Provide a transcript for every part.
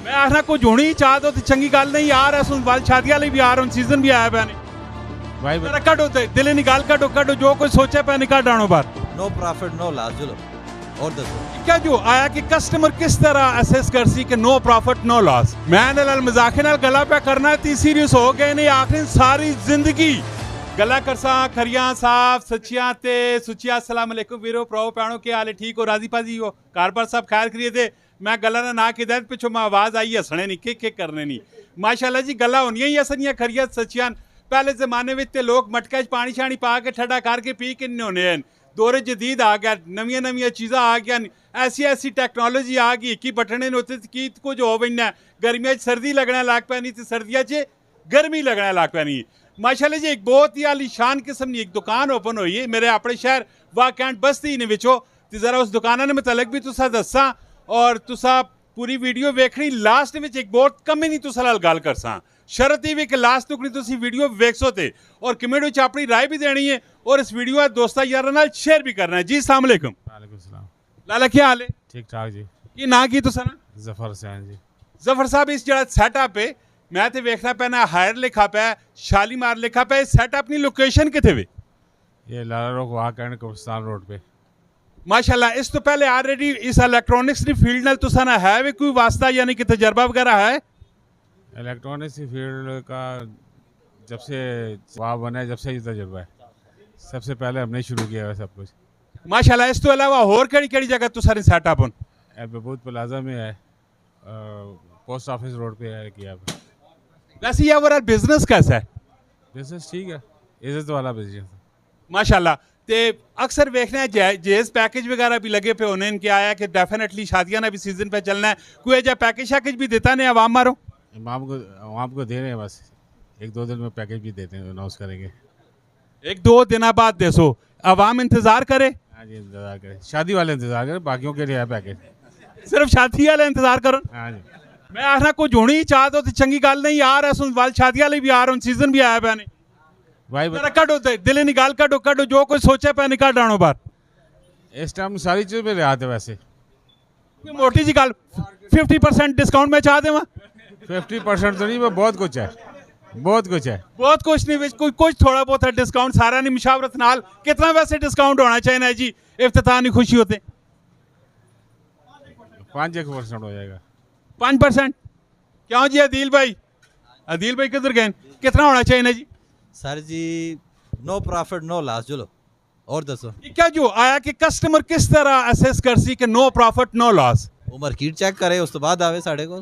मैं आखना कुछ होनी चाह तो चंगी गल नहीं यार अस वाल शादियां लिए भी आ रहे हैं सीजन भी आया पैने भाई जरा कटो ते दिले निकाल कटो कटो जो कोई सोचे पे निकाल डानो बात नो प्रॉफिट नो लॉस चलो और दसो क्या जो आया कि कस्टमर किस तरह असेस कर सी कि नो प्रॉफिट नो लॉस मैं नाल मजाक नाल गला पे करना ती सीरियस हो गए नहीं आखिर सारी जिंदगी गला करसा खरियां साफ सच्चियां ते सुचिया अस्सलाम वालेकुम वीरो प्रो पैणो के हाल ठीक हो राजी पाजी हो कार पर सब खैर करिए थे मैं गला ना की दैत पिछो मैं आवाज आई हसने नहीं किक करने नहीं माशाल्लाह जी गला होनियां ही असनियां खरियां सच्चियां पहले जमाने में ते लोग मटके पानी शानी पा के ठंडा करके पी के होने दौरे जदीद आ गया नवियां नवियां चीज़ां आ गया ऐसी ऐसी टेक्नोलॉजी आ गई कि बटने होते की कुछ हो बनना गर्मियों सर्दी लगना लग पैनी तो सर्दियों च गर्मी लगना लग पैनी माशाल्लाह जी एक बहुत ही आलीशान किस्म की एक दुकान ओपन हुई है मेरे अपने शहर वाह कैंट बस्ती ने विचो तो जरा उस दुकान ने मतलब भी तुसा दसा और तुसा पूरी वीडियो वेखनी लास्ट में एक बहुत कम ही नहीं तुसा नाल गल करसा शरत ही कि लास्ट तक नहीं तुसी वीडियो वेखसो ते और कमेंट में अपनी राय भी देनी है और इस वीडियो दोस्तां यारां नाल शेयर भी करना है जी अस्सलाम वालेकुम वालेकुम सलाम लाला क्या हाल है ठीक ठाक जी की ना की तुसा ना जफर हुसैन जी जफर साहब इस जरा सैटअप है मैं तो वेखना पैना हायर लिखा पे शालीमार लिखा पे सैटअप की लोकेशन किथे वे ये लाला रोक वाह कैंट कब्रिस्तान रोड पे माशाल्लाह इस तो पहले ऑलरेडी इस इलेक्ट्रॉनिक्स की फील्ड नाल तुसा ना है वे कोई वास्ता यानी कि तजर्बा वगैरह है इलेक्ट्रॉनिक्स की फील्ड का जब से वाह बना है जब से ही तजुर्बा है सबसे पहले हमने शुरू किया है सब कुछ माशाल्लाह इस तो अलावा और केड़ी जगह तुसा ने सेटअप होन बहुत प्लाजा में है पोस्ट ऑफिस रोड पे है किया वैसे ये ओवरऑल बिजनेस कैसा है बिजनेस ठीक है इज्जत वाला बिजनेस माशाल्लाह ते अक्सर देखना है जेज पैकेज वगैरह भी लगे पे होने इनके आया कि डेफिनेटली शादियां ना भी सीजन पे चलना है कोई ऐसा पैकेज शैकेज भी देता नहीं आवाम मारो आवाम को दे रहे हैं बस एक दो दिन में पैकेज भी देते हैं अनाउंस करेंगे एक दो दिन बाद देसो आवाम इंतजार करे हाँ जी इंतजार करें शादी वाले इंतजार करें बाकियों के लिए है पैकेज सिर्फ शादी वाले इंतजार करो हाँ जी मैं आखना कुछ होनी चाह तो चंगी गल नहीं यार अस वाल शादियां लिए भी आ रहे हैं सीजन भी आया पैने भाई जरा कटो ते दिले निकाल कटो कटो जो कोई सोचे पे निकाल डानो बार इस टाइम सारी चीज़ पे रियायत है वैसे कोई मोटी जी गल 50% डिस्काउंट में चाह देवा 50% तो नहीं बहुत कुछ है बहुत कुछ है बहुत कुछ नहीं विच कोई कुछ थोड़ा बहुत है डिस्काउंट सारा नहीं मुशावरत नाल कितना वैसे डिस्काउंट होना चाहिए ना जी इफ्तिताह नहीं खुशी होते 5% हो जाएगा 5% क्यों जी अदील भाई किधर गए कितना होना चाहिए ना जी सर जी नो प्रॉफिट नो लॉस चलो और दसो ये क्या जो आया कि कस्टमर किस तरह असेस कर सी कि नो प्रॉफिट नो लॉस वो मार्केट चेक करे उस तो बाद आवे साढ़े को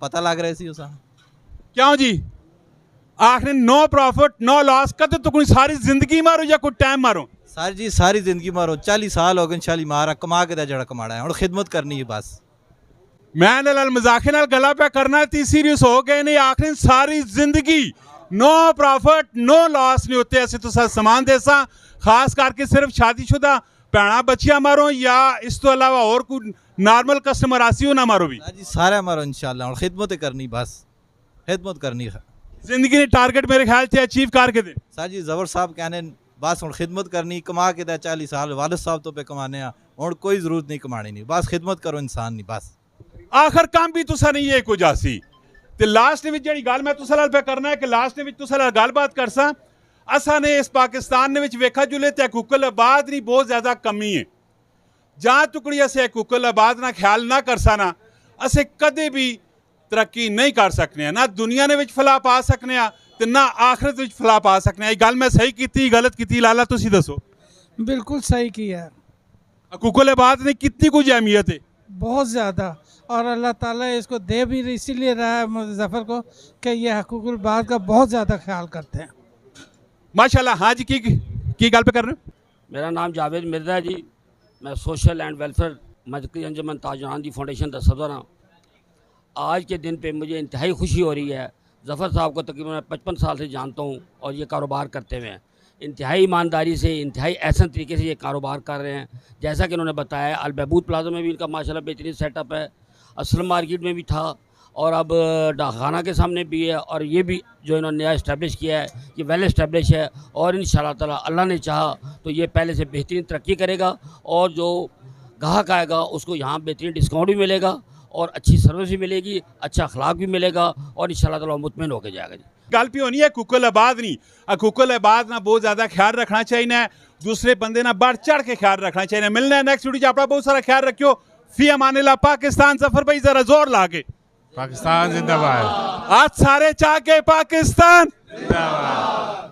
पता लग रहा सी उसा क्यों जी आखिर नो प्रॉफिट नो लॉस कद तो कोई सारी जिंदगी मारो या कोई टाइम मारो सर जी सारी जिंदगी मारो 40 साल हो गए शाली मारा कमा के जड़ा कमाना है और खिदमत करनी है बस मैं नाल मजाक नाल गला पे करना ती सीरियस हो गए नहीं आखिर सारी जिंदगी नो प्रॉफिट नो लॉस नहीं होते ऐसे तो सामान देसा खास करके सिर्फ शादीशुदा भैणा बच्चियां मारो या इस तो अलावा और कोई नॉर्मल कस्टमर आसी हो ना मारो भी जी सारा मारो इंशाल्लाह और खिदमत करनी बस खिदमत करनी है जिंदगी ने टारगेट मेरे ख्याल से अचीव करके दे सर जी जबर साहब कहने बस और खिदमत करनी कमा के दे 40 साल वालिद साहब तो पे कमाने और कोई जरूरत नहीं कमानी नहीं बस खिदमत करो इंसान नहीं बस आखिर काम भी तुसा नहीं है कुछ आसी ते लास्ट में जी गल मैं तुसा नाल पे करना है कि लास्ट में तुसा नाल गलबात करसा असा ने इस पाकिस्तान ने विच वेखा जुले ते हकूकुल आबाद नहीं बहुत ज्यादा कमी है जहाँ टुकड़ी असे हकूकुल आबाद ना ख्याल ना करसा ना असे कदे भी तरक्की नहीं कर सकने ना दुनिया ने विच फला पा सकने ते ना आखिरत विच फला पा सकने ये गल मैं सही की गलत की लाला तुसी दसो बिल्कुल सही किया हकूकुल आबाद ने कितनी कुछ अहमियत है बहुत ज़्यादा और अल्लाह ताला इसको दे भी इसीलिए रहा है मुजफ्फर को कि ये हकूकुल आबाद का बहुत ज़्यादा ख्याल करते हैं माशाल्लाह हाँ जी की गल पे कर रहे हो मेरा नाम जावेद मिर्जा है जी मैं सोशल एंड वेलफेयर मजहबी अंजुमन ताजरान दी फाउंडेशन का सदर हाँ आज के दिन पे मुझे इंतहाई खुशी हो रही है जफ़र साहब को तकरीबन 55 साल से जानता हूँ और ये कारोबार करते हुए हैं इंतहाई ईमानदारी से इंतहाई एहसन तरीके से ये कारोबार कर रहे हैं जैसा कि उन्होंने बताया अल महबूद प्लाजा में भी इनका माशाल्लाह बेहतरीन सेटअप है असलम मार्केट में भी था और अब डाखाना के सामने भी है और ये भी जो इन्होंने नया इस्टेब्लिश किया है ये वेल इस्टेब्लिश है और इंशाअल्लाह ताला अल्लाह ने चाहा तो ये पहले से बेहतरीन तरक्की करेगा और जो ग्राहक आएगा उसको यहाँ बेहतरीन डिस्काउंट भी मिलेगा और अच्छी सर्विस भी मिलेगी, अच्छा अखलाक भी मिलेगा और इंशाल्लाह ताला मुतमिन होकर जाएगा जी। गल भी होनी है कुकल आबाद नहीं, कुकल आबाद ना बहुत ज्यादा ख्याल रखना चाहिए, दूसरे बंदे ना बढ़ चढ़ के ख्याल रखना चाहिए। मिलना है नेक्स्ट वीडियो, अपना बहुत सारा ख्याल रखियो। फी अमानिल्लाह। पाकिस्तान। जफर भाई जरा जोर लाके पाकिस्तान जिंदाबाद। आज सारे चाह के पाकिस्तान जिंदाबाद।